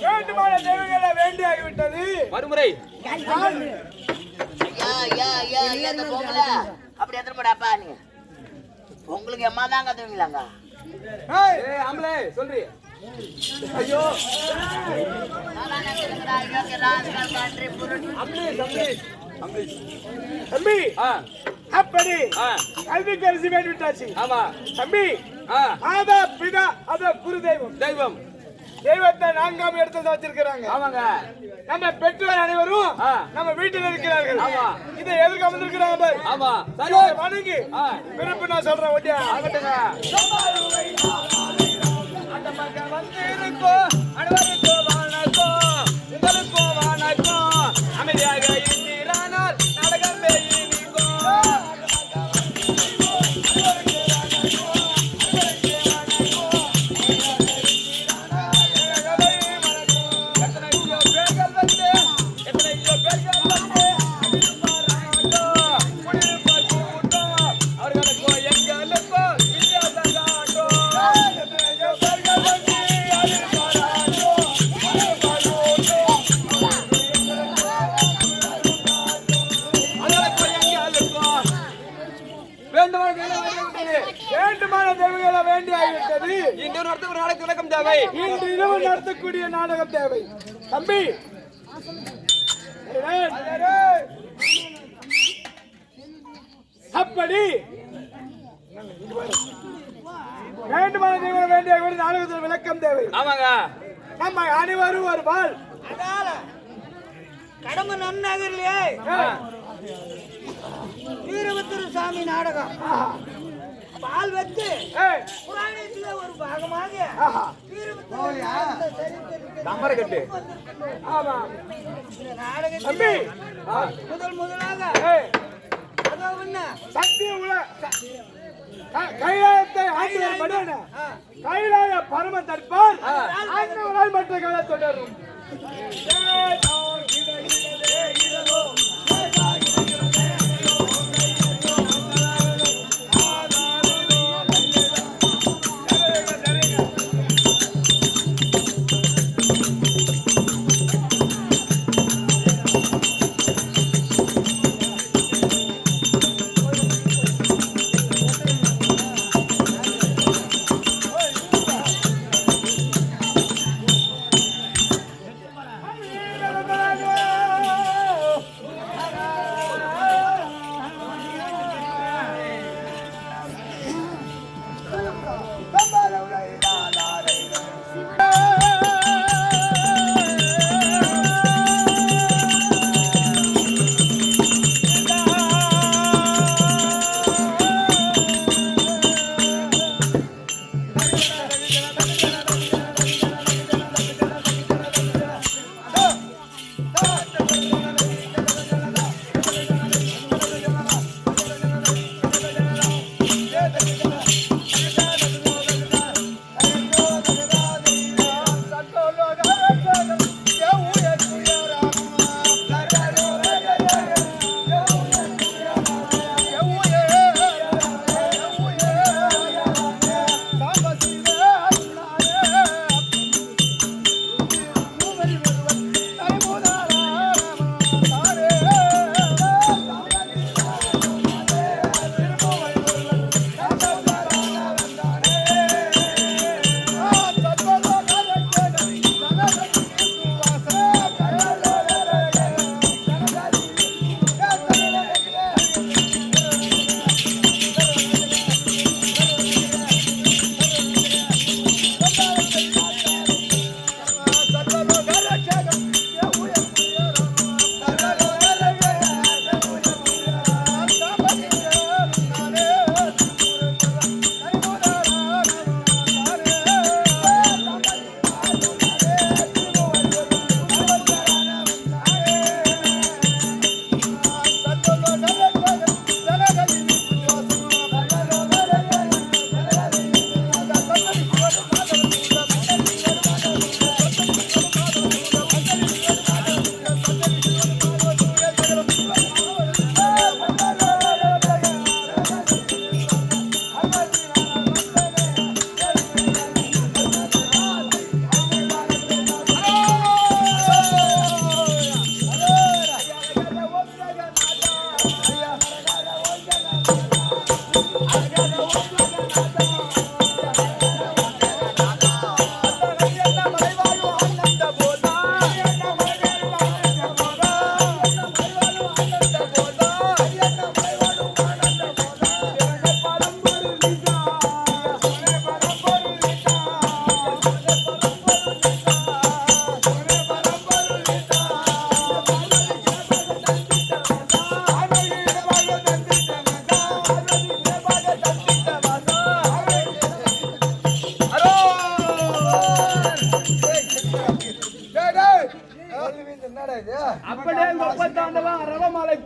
வேண்டுமான தெய்வங்களை வேண்டியாகிவிட்டது. மறுமுறை அப்படி எத்தனைப்படாப்பா நீ உங்களுக்கு எம்மா தான் கத்துவீங்களாங்க ஆம்பளை சொல்றி. ஐயோ தம்பி அப்படி கல்வி கரிசி வேண்டிவிட்டாச்சு. ஆமா தம்பி மாதா பிதா அத குரு தெய்வம் தெய்வத்தை நான்காம் இடத்துல வச்சிருக்கிறாங்க. ஆமாங்க. நம்ம பெற்றோர் அனைவரும் நம்ம வீட்டில் இருக்கிறார்கள். இதை எதிர்க்க வந்திருக்கிறாங்க பாரு. ஆமா சரி வணங்கி பிறப்பு நான் சொல்றேன். ஓட்டியா ஆகட்டுங்க. அந்த மக்கள் வந்து இருக்கோ அனைவருக்கோ வணக்கோ உங்களுக்கோ வணக்கோ அமைதியாக இருக்கிறானால் நாடகமே இனிக்கோ. வேண்டுமான தெய்வங்களை வேண்டியாகிவிட்டது. இன்று நடத்த ஒரு நாளைக்கு விளக்கம் தேவை. இன்று இரவு நடத்தக்கூடிய நாடகம் தேவை. தம்பி அப்படி வேண்டுமான தெய்வங்களை வேண்டிய நாடகத்தில் விளக்கம் தேவை. ஆமாங்க. நம்ம அனைவரும் ஒரு பால் கடம்பு நன்னகர்லயே வீரபத்திர சாமி நாடகம் பால் வச்சு புராணத்துல ஒரு பாகமாக நம்பரை கட்டு. தம்பி முதலாக சக்தி கைலாயத்தை ஆண்டுவர் மனிதன கைலாய பரம தற்பால் ஆண்டவரால் மற்ற கதை தொடரும்.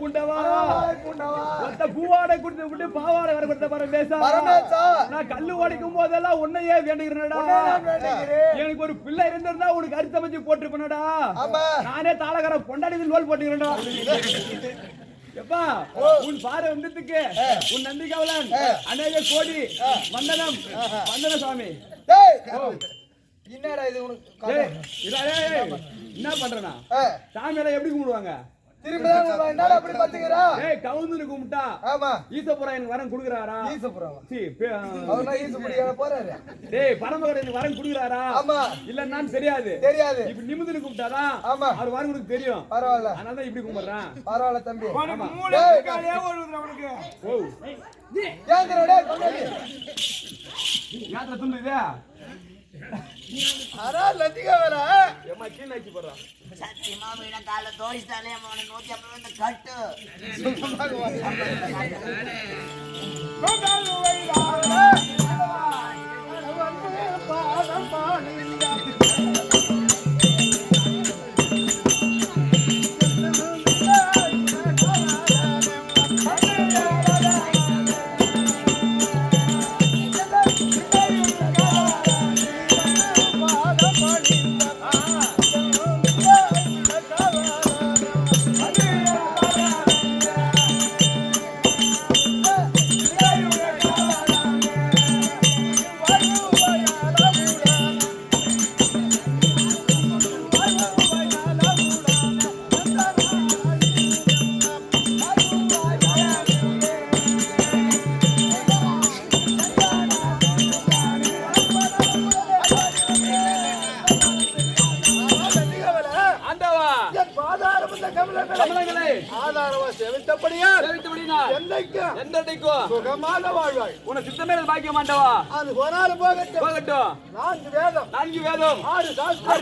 குண்டவா குண்டவா ஒத்த பூவாடை குடுத்து விட்டு பாவாடை வர கொடுத்த பரமேசா பரமேசா நான் கல்லு உடைக்கும் போதெல்லாம் உன்னையே வேண்டுகிறேன்டா எனக்கு ஒரு பிள்ளை இருந்திருந்தா உனக்கு அரிசி வச்சு போட்டுருப்பேனடா ஆமா நானே தாளகர பொண்டாடி லோல் போட்டுக்கிறேன்டா எப்பா உன் பாரு வந்ததுக்கு உன் நன்றி கவலன் அநேக கோடி வந்தனம் வந்தன சுவாமி டேய் என்னடா இது உனக்கு டேய் என்ன பண்றனா சாமியால எப்படி கும்பிடுவாங்க திரும்ப என்னடா அப்படி பாத்தீங்கடா டேய் கவுந்துன்னு கும்பிட்டா ஆமா ஈசபுரம் எனக்கு வரம் குடுக்குறாரா ஈசபுரம் சீ அவனா ஈசபுரியா போறாரு டேய் பரமகடை எனக்கு வரம் குடுக்குறாரா ஆமா இல்லன்னு தெரியாது தெரியாது இப்ப நிமிந்து கும்பிட்டாதான் ஆமா அவர் வரம் உனக்கு தெரியும் பரவாயில்ல அதனால தான் இப்படி கும்பிடுறான் பரவாயில்ல தம்பி ஆமா மூளை காலியா ஓடுது அவனுக்கு ஓ ஏங்கடா டேய் கொண்டாடி யாத்ரா துள்ளுதே அரா லத்திகா வரா ஏமா கீழ வச்சு போறா சத்தியமா வீண கால தோடிச்சாலே அவனை 150 வந்து கட்டு கொண்டாடு வைடா வந்து பாதம் பாணிங்க ஆதாரவா செவித்தபடியால் என்றைக்கும் சுகமான வாழ்வாய் உன சித்தமே பாக்கிய மாட்டவா அது போனாலும் போகட்டும் போகட்டும் 4 வேதம் 4 வேதம் 6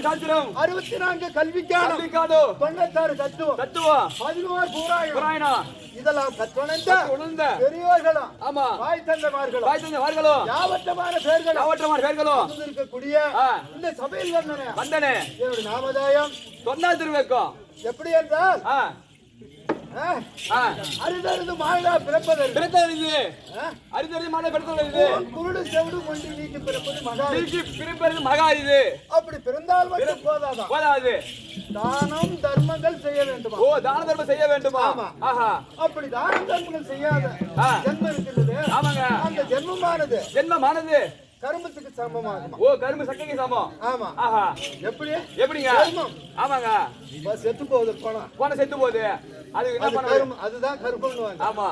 சாஸ்திரம் 64 கல்விக்கானம் 96 தத்துவம் 11 புராணம் இதெல்லாம் கற்றுணர்ந்த பெரியோர்களும் ஆமா வாய் தந்தமார்களும் யாவற்றமான பேர்களும் இருக்கக்கூடிய இந்த சபையில் வந்தனே என்னுடைய நாமதாயம் சொன்னால் திருவேக்கம் எப்படி என்றால் அரிதறிது மாநில பிறப்பதற்கு குருடு செவிடு கொண்டு நீக்கி பிறப்பது மகாரிது அப்படி பிறந்தால் மட்டும் போதாது தானம் தர்மங்கள் செய்ய வேண்டுமா தான தர்மம் செய்ய வேண்டுமா அப்படி தானம் தர்மங்கள் செய்யாத ஜென்மம் இருக்கிறது ஆமாங்க அந்த ஜென்மமானது கருமத்துக்கு சமமாகுமா கரும்பு சக்கைக்கு சமம் ஆமா எப்படிங்க ஆமாங்க செத்து போகுது போன செத்து போகுது அது என்ன பண்ணணும் அதுதான் கருப்பம்னுவாங்க ஆமா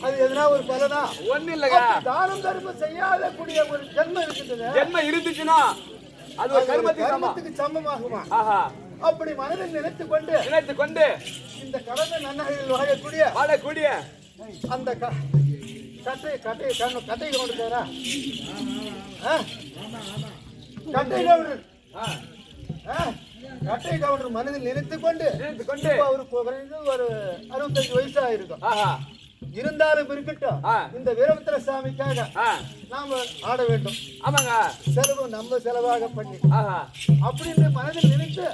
அது எதனா ஒரு பலனா ஒண்ணு இல்லங்க தானம் தர்மம் செய்யாத கூடிய ஒரு ஜென்மம் இருக்குது ஜென்மம் இருந்துச்சுன்னா அது ஒரு கருமத்துக்கு சமமாகுமா அப்படி மனதில் நினைத்துக் கொண்டு இந்த கடந்த நன்னகையில் வாழக்கூடிய அந்த கட்டை கவுண்டரா கட்டை கவுண்டர் மனதில் நினைத்துக் கொண்டு அவருக்கு குறைந்து ஒரு 65 வயசு ஆயிருக்கும் இருந்தாலும் இருக்கட்டும் இந்த வீரபத்திர சாமிக்காக நாம ஆட வேண்டும் ஆமாங்க செலவு நம்ம செலவாக பண்ணி அப்படின்னு மனதில் நினைத்து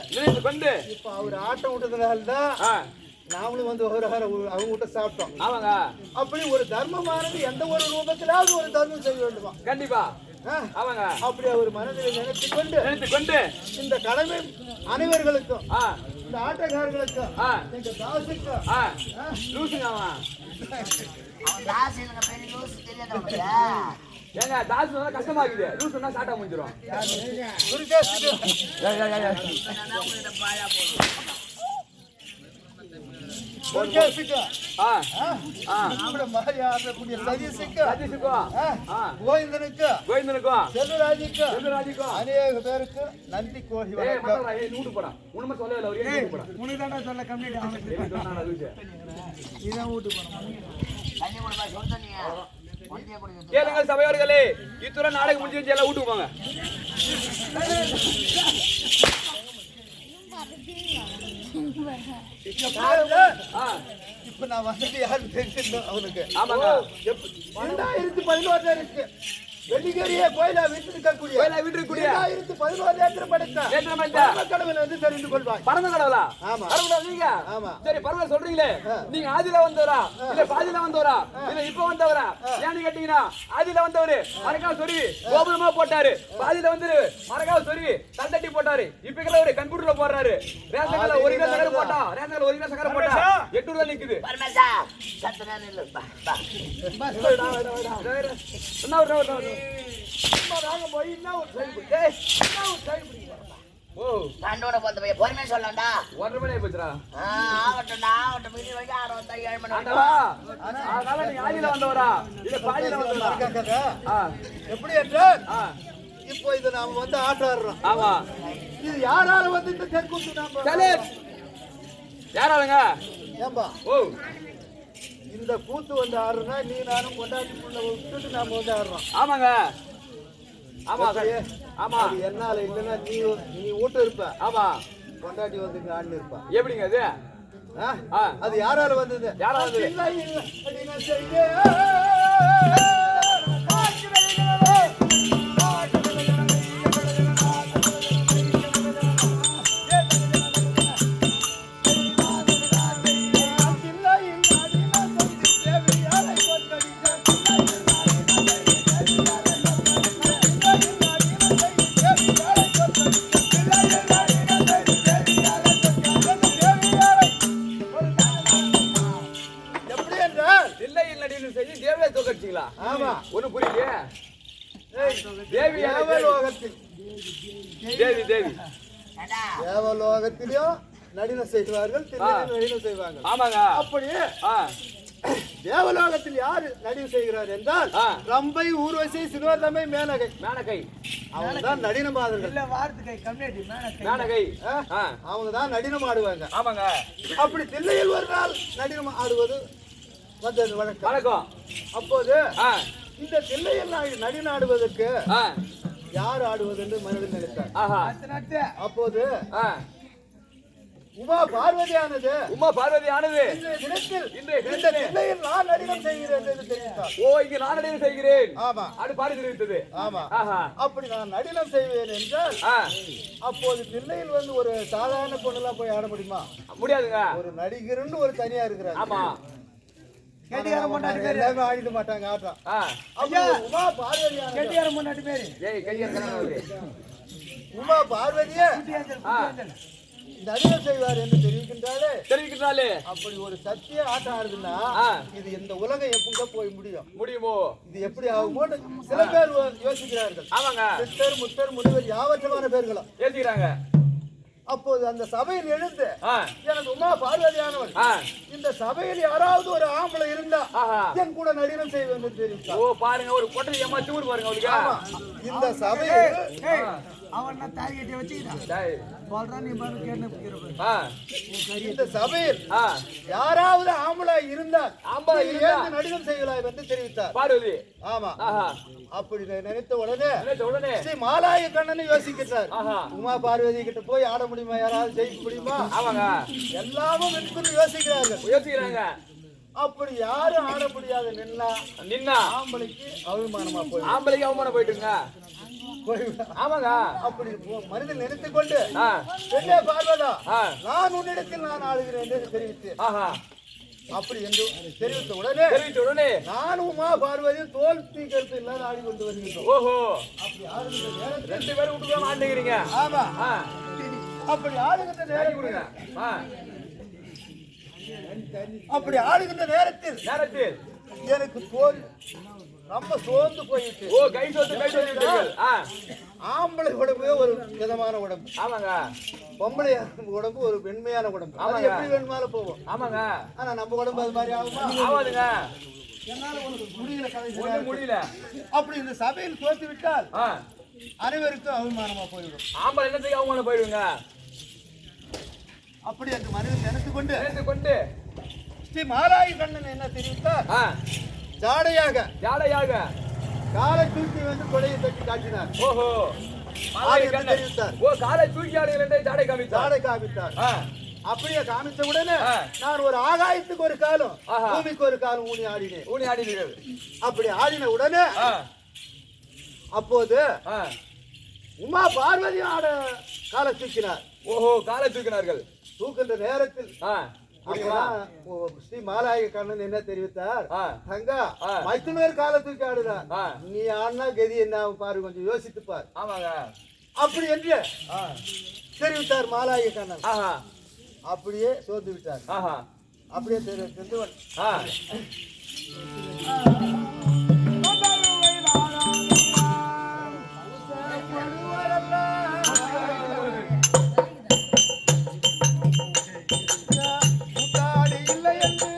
கொண்டு இப்ப அவர் ஆட்டம் விட்டதுனால்தான் நாமளும் வந்து அவங்க கிட்ட சாப்பிட்டோம் ஆமாங்க அப்படி ஒரு தர்மமானது எந்த ஒரு ரூபத்திலாவது ஒரு தர்மம் செய்ய வேண்டுமா கண்டிப்பா ஆமாங்க அப்படி அவர் மனதில் நினைத்துக் கொண்டு இந்த கடமை அனைவர்களுக்கும் இந்த ஆட்டக்காரர்களுக்கும் இந்த தாசுக்கும் ஏங்க தாசு கஷ்டமா இருக்குது லூசுனா சாட்டா முடிஞ்சிரும் அநேக பேருக்கு நன்றி கோரி கேளுங்கள் சபையோர்களே இத்துடன் நாடகம் முடிஞ்சு எல்லாம் வீட்டுக்கு போங்க இப்ப நான் வந்தது யாருக்கு தெரிஞ்சிருந்தோம் அவனுக்கு ஆமாங்க 2011 இருக்கு வெள்ளிக்கரியே கோயிலா வீட்டிருக்கக்கூடிய 11 ஏக்கர் படைத்த கடவுள் வந்து தெரிந்து கொள்வாய். பரம கடவுளா? ஆமா. கடவுளா நீங்க? ஆமா. சரி பரவாயில்ல சொல்றீங்களே, நீங்க ஆதியில வந்தவரா இல்ல பாதியில வந்தவரா இல்ல இப்ப வந்தவரா? ஏன்னு கேட்டீங்கன்னா ஆதியில வந்தவரு மரக்காவ சொருவி கோபுரமா போட்டாரு, பாதியில வந்து மரக்காவ சொருவி தண்டட்டி போட்டாரு, இப்ப இருக்கிற கம்ப்யூட்டர்ல போடுறாரு. ரேஷன் கார்டுல 1 கிலோ சக்கரை போட்டா, ரேஷன் கார்டுல 1 கிலோ சக்கரை போட்டா 8 ரூபாய் நிக்குது. பரமேசா சத்து நேரம் இல்ல பா பா ஓ கண்டோட போத்த போய் பொறுமையா சொல்லலாம்டா. 1 மணி போச்சுடா. ஆகட்டும் இது வரைக்கும் 67 மணி ஆண்டவா, அதனால நீ ஆதியில வந்தவரா இல்ல பாதியில வந்தவரா? எப்படி என்றால் இப்போ இது நாம வந்து ஆடுறோம். ஆமா. இது யாரால வந்து இந்த தெற்குத்து நாம சரி யாராலுங்க? ஏம்பா ஓ இந்த கூத்து வந்து ஆடுறோம்னா நீ நானும் கொண்டாட்டிக்குள்ள விட்டுட்டு நாம வந்து ஆடுறோம். ஆமாங்க. ஆமா ஆமா. அது என்னால இல்லைன்னா நீ ஊட்ட இருப்ப. ஆமா. கொண்டாட்டி வந்து இங்க ஆண்டு இருப்பா. எப்படிங்க அது? அது யாரால வந்தது? யாரால வந்தது? ஆமா. ஒண்ணு புரியலையே. தேவி தேவலோகத்தில் தேவி தேவி தேவலோகத்திலும் நடினம் செய்வார்கள், நடினம் செய்வாங்க. ஆமாங்க. அப்படியே தேவலோகத்தில் யாரு நடினம் செய்கிறார் என்றால் ரம்பை, ஊர்வசி, சிறுவர்தமை, மேனகை. மேனகை அவங்க தான் நடினமாதர்கள். மேனகை அவங்க தான் நடினம் ஆடுவாங்க. ஆமாங்க. அப்படி தில்லையில் ஒரு நாள் நடினம் ஆடுவது வந்தது வழக்கம். வணக்கம். அப்போது இந்த தில்லையில் நடினம் ஆடுவதற்கு யார் ஆடுவது என்று மனதில் நினைத்தார். அப்போது உமா பார்வதியானது தில்லையில் நான் நடினம் செய்கிறேன் என்று தெரிவித்தார். ஓ, இங்க நான் நடினம் செய்கிறேன். ஆமா. அது பாடி தெரிவித்தது. ஆமா. அப்படி நான் நடினம் செய்வேன் என்றால் அப்போது தில்லையில் வந்து ஒரு சாதாரண பொண்ணுலாம் போய் ஆட முடியுமா? முடியாதுங்க. ஒரு நடிகர்னு ஒரு தனியா இருக்கிறார். ஆமா. எல்லாமே ஆடிட மாட்டாங்க ஆட்டம். உமா பார்வதியானது உமா பார்வதியே நடினம் செய்வார் என்று தெரிவிக்கின்றாலே. அப்படி ஒரு சத்திய ஆட்டம் ஆடுதுன்னா இது இந்த உலகம் எப்பங்க போய் முடியுமோ? இது எப்படி ஆகுமோ சில பேர் யோசிக்கிறார்கள். ஆமாங்க. சித்தர், முத்தர், முனிவர் யாவற்றமான பேர்களும் யோசிக்கிறாங்க. அப்போது அந்த சபையில் எழுந்து எனக்கு உமா பார்வதியானவள் இந்த சபையில் யாராவது ஒரு ஆம்பளை இருந்தா என் கூட நடினம் செய்வேன் என்று தெரிவித்தார். ஓ பாருங்க, ஒரு கொட்டை ஏமாத்தி ஊர் பாருங்க அவளுக்கு. இந்த சபையில் இந்த சபையில் யாராவது ஆம்பளை இருந்தால் நடினம் செய்யலாம் என்று தெரிவித்தார் பார்வதி. ஆமா. அப்படி நினைத்த உடனே ஸ்ரீ மாலாய கண்ணனை யோசிக்கிறார். உமா பார்வதி கிட்ட போய் ஆட முடியுமா? யாராவது ஜெயிக்க முடியுமா? ஆமாங்க. எல்லாமும் யோசிக்கிறாங்க. அப்படி யாரும் ஆட முடியாது நின்னா ஆம்பளைக்கு அவமானம் போயிட்டுங்க. ஆமாங்க. அப்படி மனிதன் நினைத்துக் கொண்டு பெண்ணே பார்வதா, நான் உன்னிடத்தில் நான் ஆடுகிறேன் என்று தெரிவித்தேன். அப்படி என்று தெரிவித்த உடனே நானும் உமா பார்வதியும் தோல் தீக்கருத்து இல்லாத ஆடி கொண்டு வருகின்றோம். ஓஹோ, அப்படி ஆடுகின்ற நேரத்தில் 2 பேரும் விட்டுக்காம ஆடுகிறீங்க. ஆமா. அப்படி ஆடுகின்ற நேரத்தில் எனக்கு தோல் ரொம்ப சோர்ந்து போயிட்டு. ஓ, கை சோர்ந்து ஆம்பளை உடம்பு ஒரு விதமான உடம்பு. ஆமாங்க. பொம்பளை உடம்பு ஒரு வெண்மையான உடம்பு. அது எப்படி வேணுமாலும் போவோம். ஆமாங்க. ஆனா நம்ம உடம்பு அது மாதிரி ஆகுமா? ஆகாதுங்க. என்னால உனக்கு முடியல. அப்படி இந்த சபையில் தோத்து விட்டால் அனைவருக்கும் அவமானமா போயிடும். ஆம்பளை என்னத்துக்கு அவமானம் போயிடுங்க. அப்படி அந்த மனிதன் நினைத்து கொண்டு ஸ்ரீ மாலாய கண்ணன் என்ன தெரிவித்தார்? ஜாடையாக காலை தூக்கி வந்து கொடையை தட்டி காட்டினார். ஓஹோ, தெரிவித்தார். ஓ, காலை தூக்கி ஆடுகிறேன் ஜாடை காமித்தார். அப்படியே காமித்த உடனே நான் ஒரு ஆகாயத்துக்கு ஒரு காலம், பூமிக்கு ஒரு காலம் ஊனி ஆடினேன். ஆடினீர்கள். அப்படி ஆடின உடனே அப்போது ஆ. உமா பார்வதி ஆட காலை தூக்கினார். ஓஹோ, காலை தூக்கினார்கள். தூக்கின்ற நேரத்தில் ஆ. அப்பதான் ஸ்ரீ மாலாய கண்ணன் என்ன தெரிவித்தார்? ஆ. தங்கா ஆ. மத்த பேர் காலை தூக்கி ஆடுறார், ஆ. நீ ஆடினா கதி என்ன பாரு, கொஞ்சம் யோசித்து பார் ஆமாங்க. அப்படி என்று ஆ. தெரிவித்தார் மாலாய கண்ணன். ஆஹா. அப்படியே சோர்ந்து விட்டார். ஆஹா. அப்படியே தெரிந்தவன் ஆ. கூத்தாடி இல்லை என்று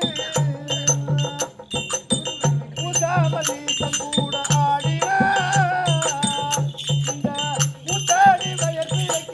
கூத்தாமலி கூட ஆடினார். இந்த கூத்தாடி வயர் பிழைக்க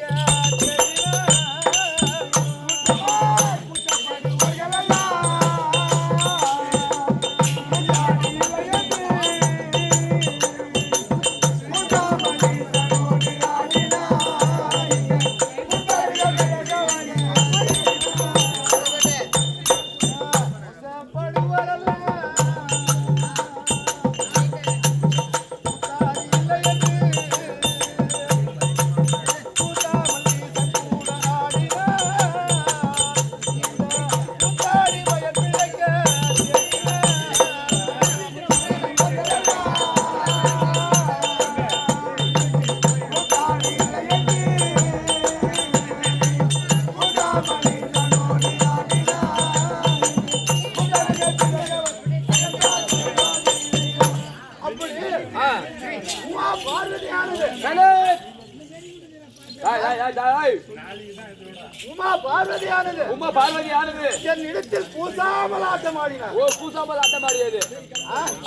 உமா பார்வதியானது உமா பார்வதியானது என் இடத்தில் பூசாமல் ஆட்டமாடினார். ஓ, பூசாமல் ஆட்டமாடியது.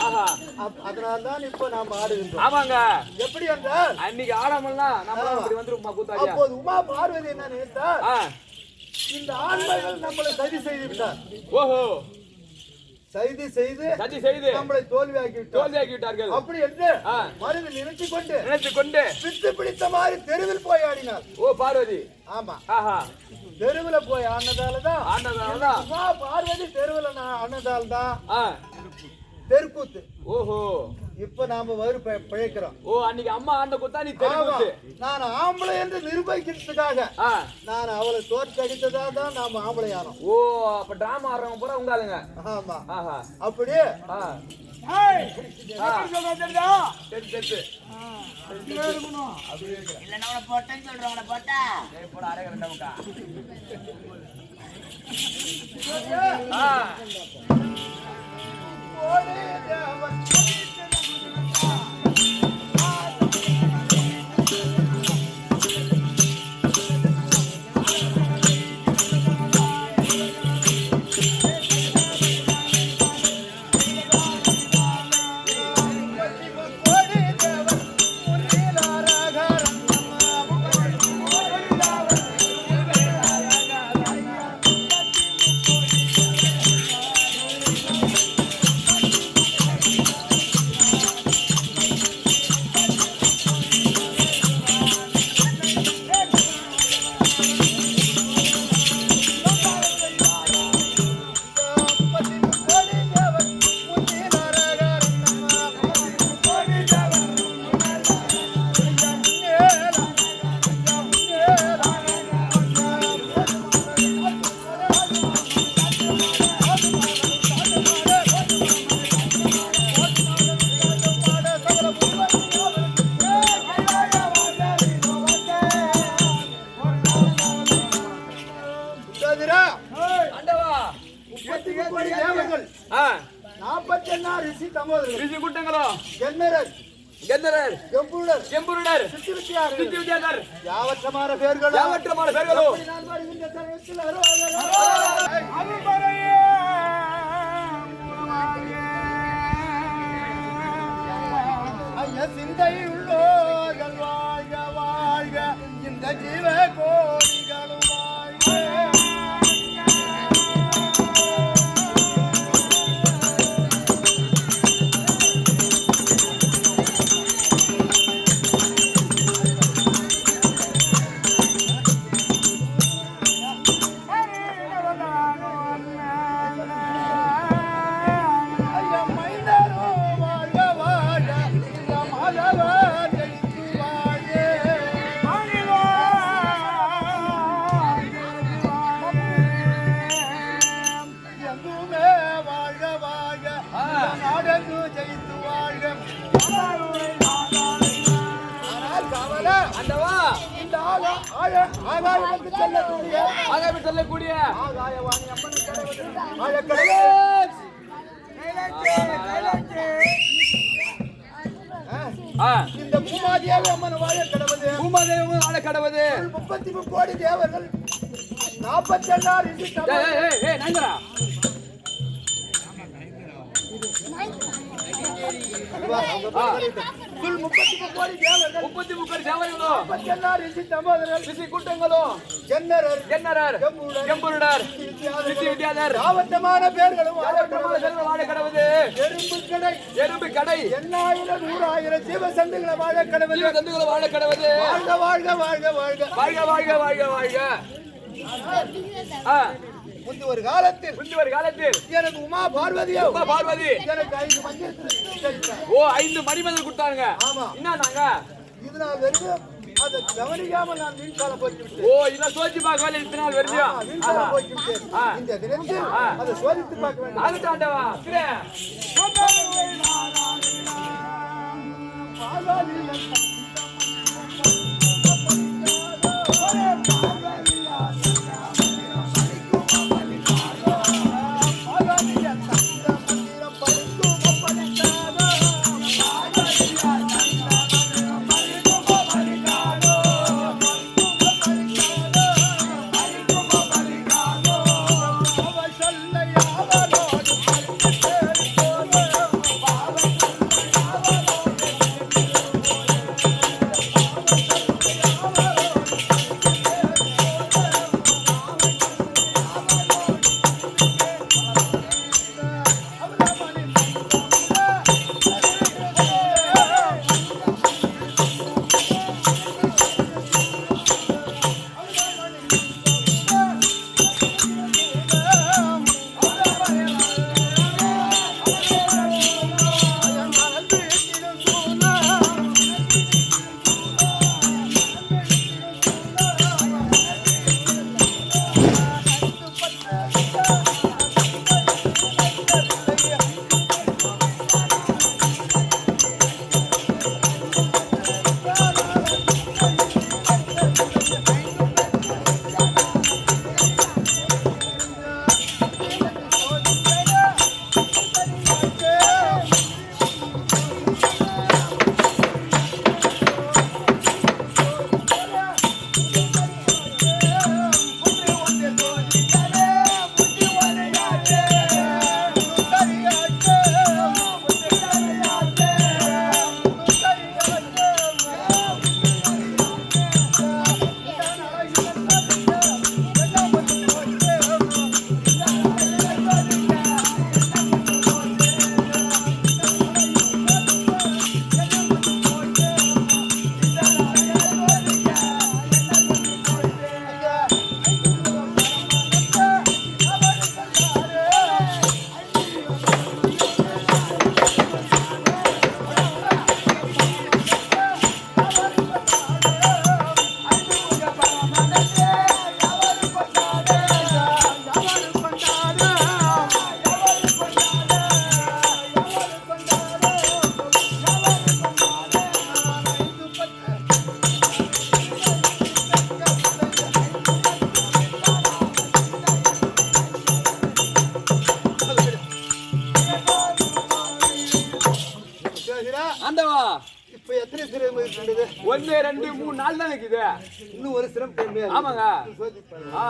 ஆஹா. அதனால்தான் இப்ப நாம் ஆடுகின்றோம். ஆமாங்க. எப்படி என்றால் அன்னைக்கு ஆடாமல்னா நம்மளால இப்படி வந்துருமா கூத்தாடியா? அப்போது உமா பார்வதி என்ன நினைத்தார்? ஆ. இந்த ஆண்மைகள் நம்மளை சதி செய்து விட்டார். ஓஹோ, சதி செய்து சதி செய்து நம்மளை தோல்வியாக்கி விட்டார். தோல்வியாக்கி விட்டார்கள். அப்படி என்று ஆ. மனதில் நினைச்சு கொண்டு நினைத்துக் கொண்டு பித்து பிடித்த மாதிரி தெருவில் போய் ஆடினார். ஓ பார்வதி. ஆமா, ஆஹா. தெருவுல போய் ஆனதாலதான் ஆண்டதாலதான் உமா பார்வதி தெருவுல ஆனதால்தான் ஆ. தெருக்கூத்து. ஓஹோ. இப்ப நாம வரு பிழைக்கிறோம். ஓ, அன்னைக்கு அம்மா ஆண்ட கூத்தா நீ ஆமா, தெரிஞ்சு. நான் ஆம்பளை என்று நிரூபிக்கிறதுக்காக ஆ. நான் அவளை தோற்கடித்ததா தான் நாம ஆம்பளை ஆனோம். ஓ, அப்ப டிராமா ஆடுறவங்க பூரா உங்க ஆளுங்க. ஆமா, ஆஹா. அப்படியே ஆ. சரி சரி. இல்லைன்னா அவனை போட்டேன்னு சொல்றவங்கள போட்டா ஏய், போடா, அரை கரெக்டா ஆ. ஓடி தேவன் ரிஷி கூட்டங்களோ கென்னரர், கந்தரர், கெம்புருடர், செம்புருடர், சித்திவித்தியார், சித்திவித்யாதர், யாவற்றமான பேர்களும் யாவற்றமான பேர்களோ நான் பாடுகின்ற தருணத்தில் அருள்மறையே ஐய சிந்தை உள்ளோர்கள் வாழ்க வாழ்க, இந்த ஜீவ கோடிகளும் வாழ்க. ஐயா மைந்தரோ வாழ்க வாழ்க, இந்த மாதவன் ஆண்டவா இந்த ஆகாயத்துக்கு செல்லக்கூடிய ஆகாயம் சொல்லக்கூடிய ஆகாயவாணி அம்மன் கடவுள் ஆழக்கடலே இந்த பூமாதேவி அம்மன் வாழ கடவுது பூமாதேவி வாழ கடவுது 33 கோடி தேவர்கள் 47 நந்தரா சுல் 33 கோடி தேவர்கள் 33 கோடி தேவர்களும் 47 ரிஷி தம்போதரர் ரிஷி கூட்டங்களும் ஜன்னரர் கெம்புருடர் சித்தி வித்யாதர் ஆவட்டமான பேர்களும் வாழ கடவுது எறும்பு கடை எண்ணாயிரம் 100,000 ஜீவசந்துகளை வாழ கடவுது தந்துகளை வாழ கடவுது வாழ்க வாழ்க வாழ்க வாழ்க வாழ்க வாழ்க வாழ்க வாழ்க முந்தி ஒரு காலத்தில் எனக்கு உமா பார்வதி எனக்கு 5 மஞ்சள் ஓ 5 மணிமேல் கொடுத்தாங்க ஆமா என்னன்னாங்க இது நான் வெறும் அதை கவனிக்காம நான் வீண்காலம் போய்ட்டு விட்டேன். ஓ இத சோதிச்சு பார்க்கவே இத்தனை நாள் வருதியா வீண்காலம் போய்ட்டு விட்டேன். இந்த தினத்தில் அதை சோதித்து பார்க்க வேண்டும். அதுக்கு ஆண்டவா திரே ஆண்டவா இப்ப எத்தனை சிரம் இருக்கின்றது? 1 2 3 4 தான் இருக்குது. இன்னும் ஒரு சிரம் தேவையா? ஆமாங்க. ஆ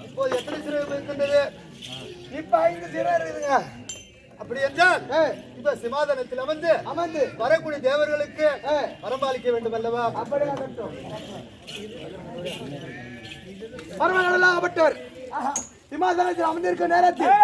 இப்போது எத்தனை சிறுவர்கள் இருக்கின்றது? இப்ப 5 சிறை இருக்குதுங்க. அப்படி என்றால் இப்ப சிமாதனத்தில் அமர்ந்து வரக்கூடிய தேவர்களுக்கு வரம்பாலிக்க வேண்டும் அல்லவா? அப்படியே ஆகட்டும். பரமநடலாகப்பட்டவர் சிம்மாசனத்தில் அமர்ந்திருக்கும் நேரத்தில்